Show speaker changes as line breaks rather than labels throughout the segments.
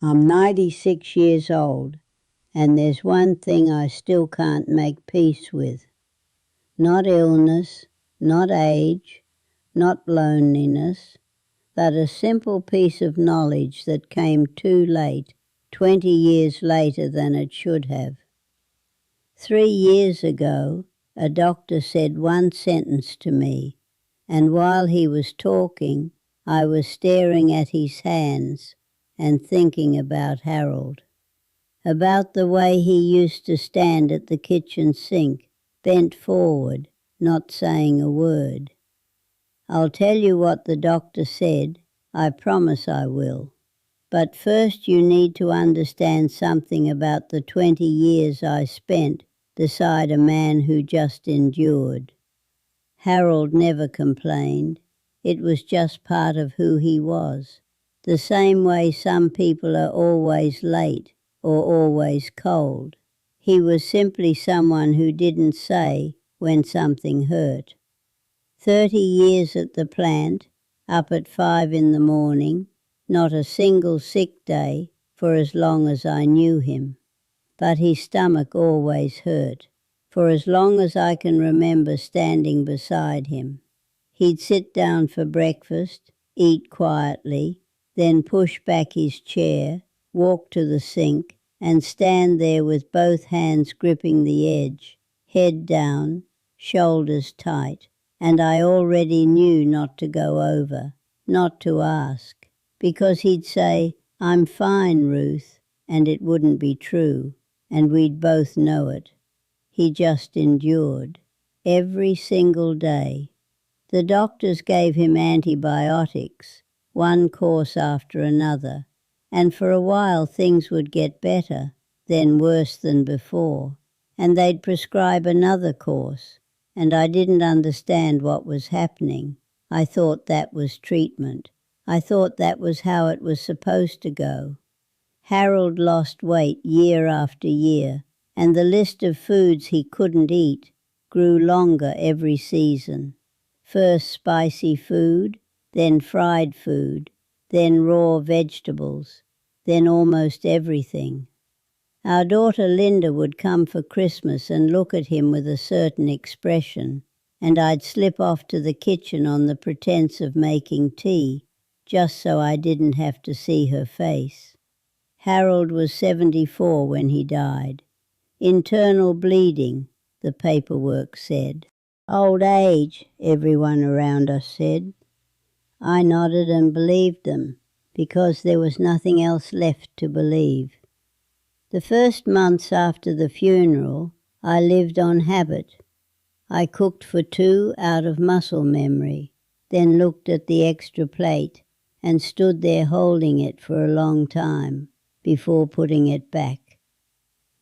I'm 96 years old, and there's one thing I still can't make peace with. Not illness, not age, not loneliness, but a simple piece of knowledge that came too late, 20 years later than it should have. 3 years ago, a doctor said one sentence to me, and while he was talking, I was staring at his hands and thinking about Harold. About the way he used to stand at the kitchen sink, bent forward, not saying a word. I'll tell you what the doctor said, I promise I will. But first you need to understand something about the 20 years I spent beside a man who just endured. Harold never complained. It was just part of who he was. The same way some people are always late or always cold. He was simply someone who didn't say when something hurt. 30 years at the plant, up at 5 in the morning, not a single sick day for as long as I knew him. But his stomach always hurt, for as long as I can remember standing beside him. He'd sit down for breakfast, eat quietly, then push back his chair, walk to the sink, and stand there with both hands gripping the edge, head down, shoulders tight, and I already knew not to go over, not to ask, because he'd say, "I'm fine, Ruth," and it wouldn't be true, and we'd both know it. He just endured, every single day. The doctors gave him antibiotics, one course after another, and for a while things would get better, then worse than before, and they'd prescribe another course, and I didn't understand what was happening. I thought that was treatment. I thought that was how it was supposed to go. Harold lost weight year after year, and the list of foods he couldn't eat grew longer every season. First spicy food, then fried food, then raw vegetables, then almost everything. Our daughter Linda would come for Christmas and look at him with a certain expression, and I'd slip off to the kitchen on the pretense of making tea, just so I didn't have to see her face. Harold was 74 when he died. Internal bleeding, the paperwork said. Old age, everyone around us said. I nodded and believed them, because there was nothing else left to believe. The first months after the funeral, I lived on habit. I cooked for 2 out of muscle memory, then looked at the extra plate and stood there holding it for a long time before putting it back.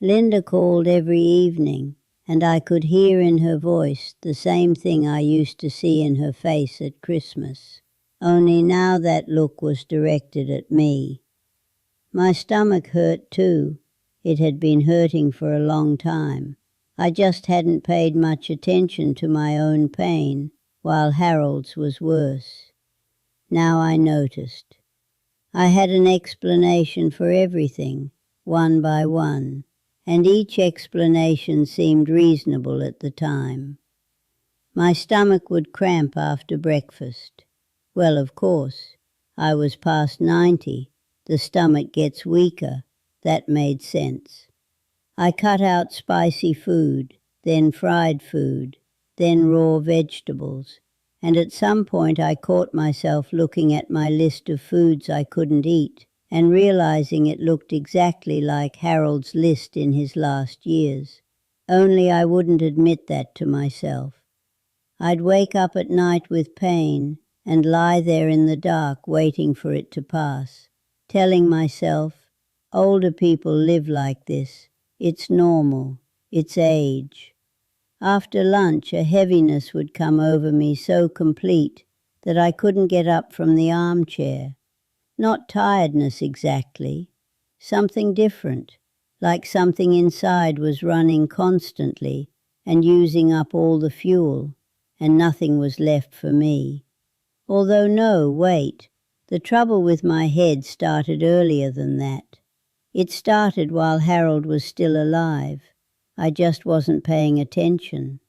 Linda called every evening, and I could hear in her voice the same thing I used to see in her face at Christmas, only now that look was directed at me. My stomach hurt too. It had been hurting for a long time. I just hadn't paid much attention to my own pain, while Harold's was worse. Now I noticed. I had an explanation for everything, one by one, and each explanation seemed reasonable at the time. My stomach would cramp after breakfast. Well, of course, I was past 90. The stomach gets weaker. That made sense. I cut out spicy food, then fried food, then raw vegetables, and at some point I caught myself looking at my list of foods I couldn't eat and realizing it looked exactly like Harold's list in his last years. Only I wouldn't admit that to myself. I'd wake up at night with pain and lie there in the dark waiting for it to pass, telling myself, older people live like this. It's normal. It's age. After lunch, a heaviness would come over me so complete that I couldn't get up from the armchair. Not tiredness exactly. Something different, like something inside was running constantly and using up all the fuel, and nothing was left for me. Although no, wait, The trouble with my head started earlier than that. It started while Harold was still alive. I just wasn't paying attention.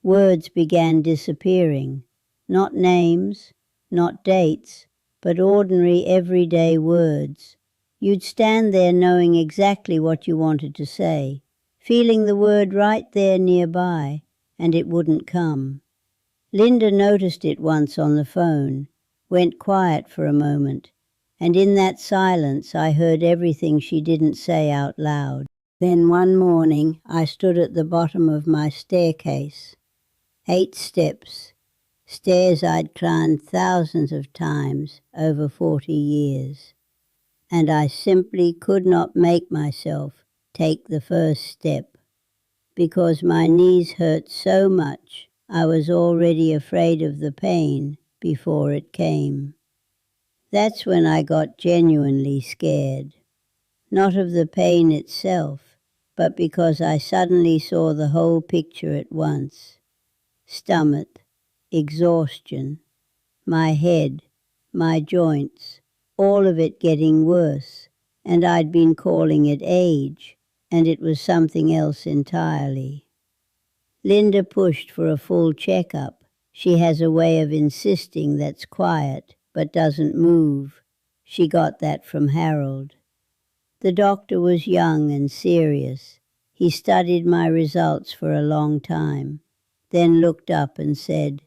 Words began disappearing. Not names, not dates, but ordinary everyday words. You'd stand there knowing exactly what you wanted to say, feeling the word right there nearby, and it wouldn't come. Linda noticed it once on the phone, went quiet for a moment, and in that silence I heard everything she didn't say out loud. Then one morning I stood at the bottom of my staircase. 8 steps, stairs I'd climbed thousands of times over 40 years. And I simply could not make myself take the first step, because my knees hurt so much I was already afraid of the pain before it came. That's when I got genuinely scared, not of the pain itself, but because I suddenly saw the whole picture at once. Stomach, exhaustion, my head, my joints, all of it getting worse, and I'd been calling it age, and it was something else entirely. Linda pushed for a full checkup. She has a way of insisting that's quiet, but doesn't move. She got that from Harold. The doctor was young and serious. He studied my results for a long time, then looked up and said,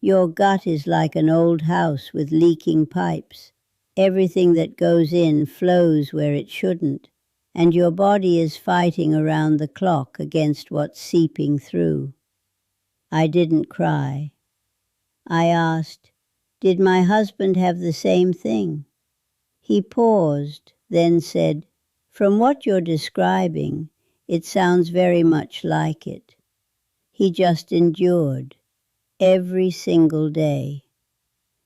"Your gut is like an old house with leaking pipes. Everything that goes in flows where it shouldn't, and your body is fighting around the clock against what's seeping through." I didn't cry. I asked, "Did my husband have the same thing?" He paused, then said, "From what you're describing, it sounds very much like it." He just endured, every single day.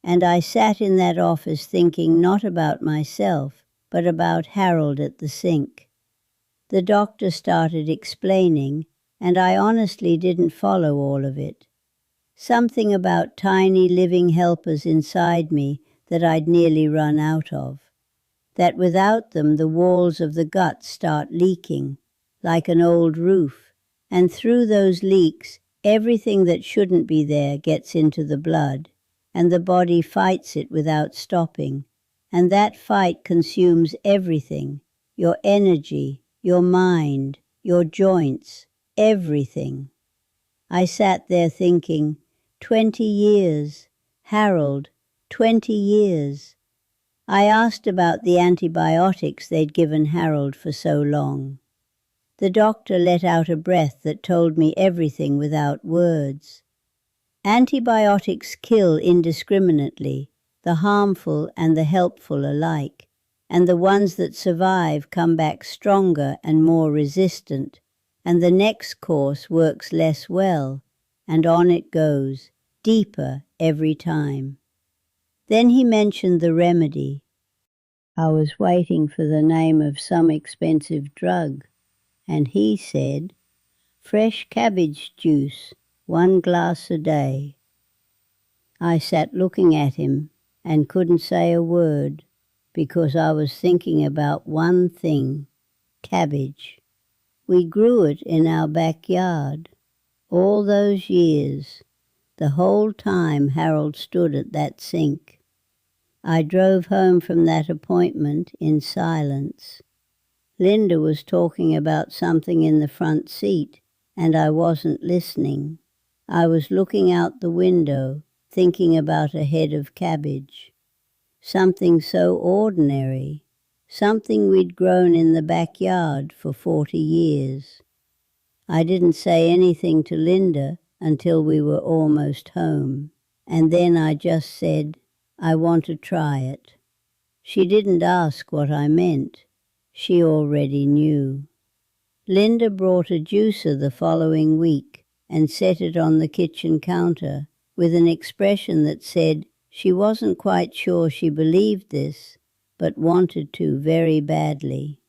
And I sat in that office thinking not about myself, but about Harold at the sink. The doctor started explaining, and I honestly didn't follow all of it. Something about tiny living helpers inside me that I'd nearly run out of. That without them the walls of the gut start leaking, like an old roof, and through those leaks everything that shouldn't be there gets into the blood, and the body fights it without stopping, and that fight consumes everything, your energy, your mind, your joints, everything. I sat there thinking, 20 years, Harold, 20 years. I asked about the antibiotics they'd given Harold for so long. The doctor let out a breath that told me everything without words. Antibiotics kill indiscriminately, the harmful and the helpful alike, and the ones that survive come back stronger and more resistant, and the next course works less well, and on it goes, deeper every time. Then he mentioned the remedy. I was waiting for the name of some expensive drug, and he said, "Fresh cabbage juice, 1 glass a day." I sat looking at him and couldn't say a word because I was thinking about one thing, cabbage. We grew it in our backyard. All those years, the whole time Harold stood at that sink. I drove home from that appointment in silence. Linda was talking about something in the front seat, and I wasn't listening. I was looking out the window, thinking about a head of cabbage. Something so ordinary, something we'd grown in the backyard for 40 years. I didn't say anything to Linda until we were almost home, and then I just said, "I want to try it." She didn't ask what I meant. She already knew. Linda brought a juicer the following week and set it on the kitchen counter with an expression that said she wasn't quite sure she believed this, but wanted to very badly.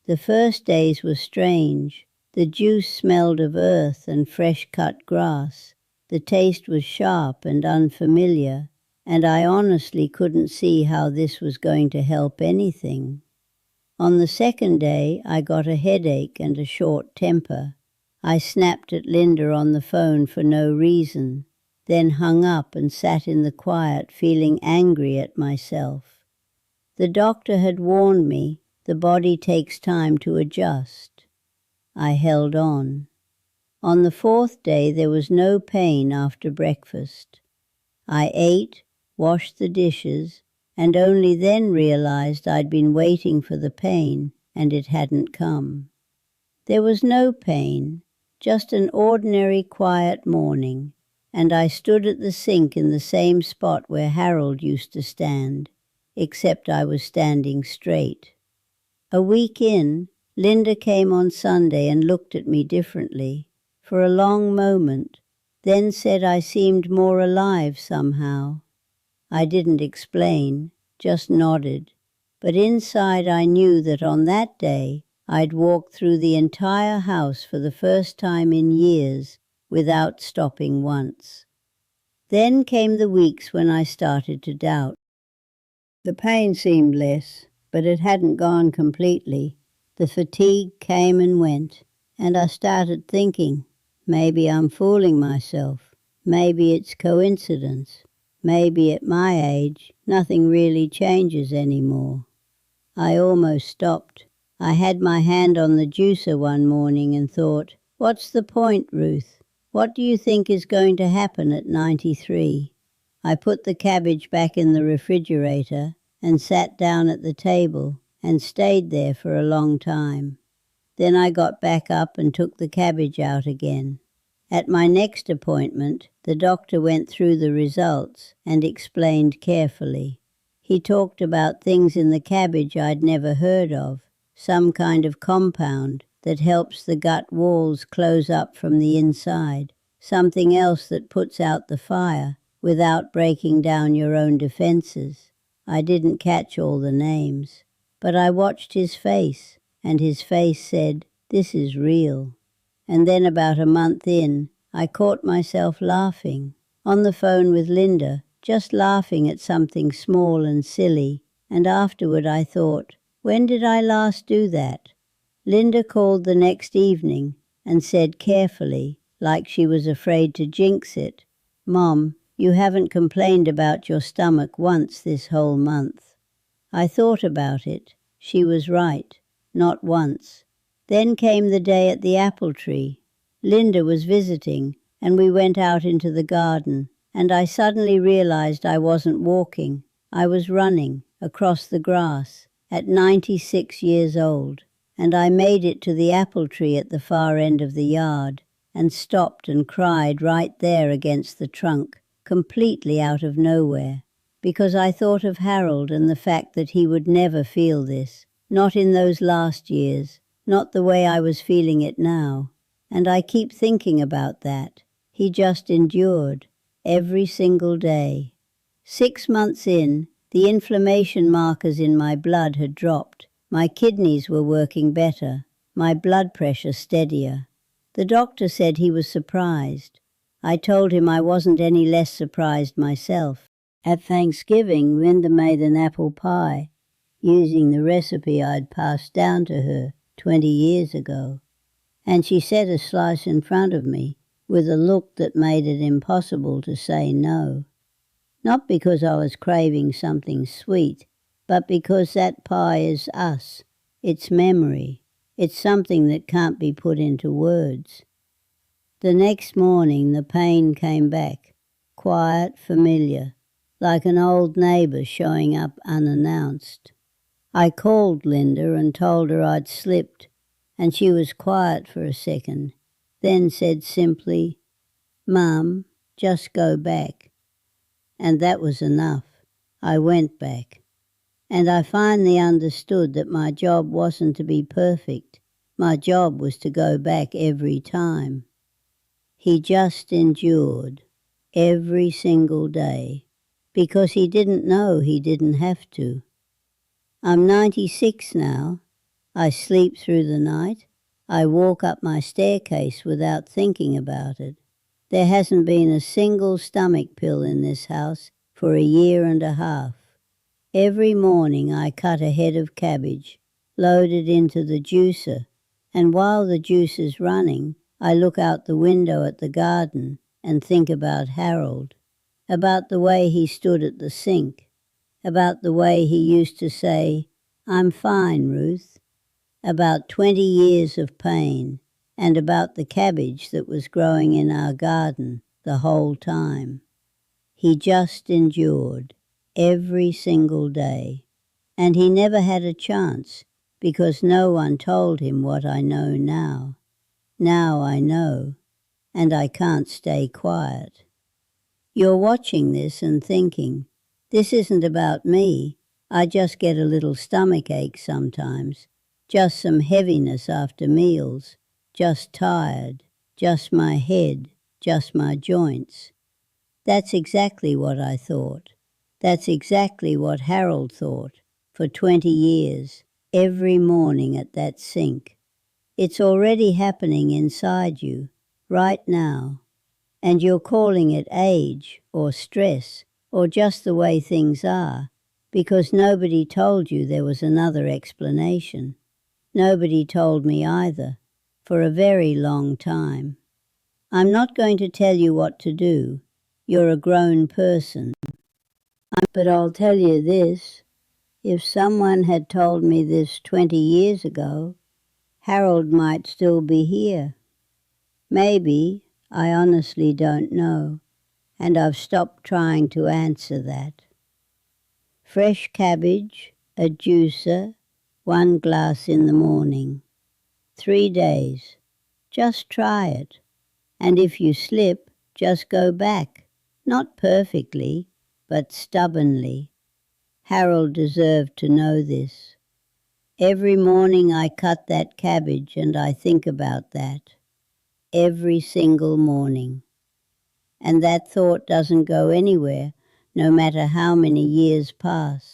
The first days were strange. The juice smelled of earth and fresh-cut grass. The taste was sharp and unfamiliar, and I honestly couldn't see how this was going to help anything. On the second day, I got a headache and a short temper. I snapped at Linda on the phone for no reason, then hung up and sat in the quiet feeling angry at myself. The doctor had warned me the body takes time to adjust. I held on. On the fourth day there was no pain after breakfast. I ate, washed the dishes, and only then realized I'd been waiting for the pain and it hadn't come. There was no pain, just an ordinary quiet morning, and I stood at the sink in the same spot where Harold used to stand, except I was standing straight. A week in, Linda came on Sunday and looked at me differently, for a long moment, then said I seemed more alive somehow. I didn't explain, just nodded, but inside I knew that on that day I'd walked through the entire house for the first time in years without stopping once. Then came the weeks when I started to doubt. The pain seemed less, but it hadn't gone completely. The fatigue came and went, and I started thinking, maybe I'm fooling myself. Maybe it's coincidence. Maybe at my age, nothing really changes anymore. I almost stopped. I had my hand on the juicer one morning and thought, what's the point, Ruth? What do you think is going to happen at 93? I put the cabbage back in the refrigerator and sat down at the table and stayed there for a long time. Then I got back up and took the cabbage out again. At my next appointment, the doctor went through the results and explained carefully. He talked about things in the cabbage I'd never heard of, some kind of compound that helps the gut walls close up from the inside, something else that puts out the fire without breaking down your own defenses. I didn't catch all the names, but I watched his face, and his face said, "This is real." And then about a month in, I caught myself laughing, on the phone with Linda, just laughing at something small and silly, and afterward I thought, when did I last do that? Linda called the next evening and said carefully, like she was afraid to jinx it, "Mom, you haven't complained about your stomach once this whole month." I thought about it. She was right, not once. Then came the day at the apple tree. Linda was visiting, and we went out into the garden, and I suddenly realized I wasn't walking. I was running across the grass at 96 years old, and I made it to the apple tree at the far end of the yard and stopped and cried right there against the trunk, completely out of nowhere, because I thought of Harold and the fact that he would never feel this, not in those last years, not the way I was feeling it now. And I keep thinking about that. He just endured, every single day. 6 months in, the inflammation markers in my blood had dropped. My kidneys were working better, my blood pressure steadier. The doctor said he was surprised. I told him I wasn't any less surprised myself. At Thanksgiving, Linda made an apple pie, using the recipe I'd passed down to her 20 years ago. And she set a slice in front of me with a look that made it impossible to say no. Not because I was craving something sweet, but because that pie is us. It's memory. It's something that can't be put into words. The next morning the pain came back, quiet, familiar, like an old neighbour showing up unannounced. I called Linda and told her I'd slipped, and she was quiet for a second, then said simply, "Mum, just go back." And that was enough. I went back. And I finally understood that my job wasn't to be perfect. My job was to go back every time. He just endured every single day because he didn't know he didn't have to. I'm 96 now. I sleep through the night. I walk up my staircase without thinking about it. There hasn't been a single stomach pill in this house for a year and a half. Every morning I cut a head of cabbage, load it into the juicer, and while the juice is running, I look out the window at the garden and think about Harold, about the way he stood at the sink, about the way he used to say, "I'm fine, Ruth," about 20 years of pain, and about the cabbage that was growing in our garden the whole time. He just endured every single day, and he never had a chance because no one told him what I know now. Now I know, and I can't stay quiet. You're watching this and thinking, this isn't about me. I just get a little stomach ache sometimes, just some heaviness after meals, just tired, just my head, just my joints. That's exactly what I thought. That's exactly what Harold thought for 20 years, every morning at that sink. It's already happening inside you, right now. And you're calling it age or stress or just the way things are because nobody told you there was another explanation. Nobody told me either, for a very long time. I'm not going to tell you what to do. You're a grown person. But I'll tell you this. If someone had told me this 20 years ago, Harold might still be here. Maybe, I honestly don't know, and I've stopped trying to answer that. Fresh cabbage, a juicer, 1 glass in the morning. 3 days. Just try it. And if you slip, just go back. Not perfectly, but stubbornly. Harold deserved to know this. Every morning I cut that cabbage and I think about that. Every single morning. And that thought doesn't go anywhere, no matter how many years pass.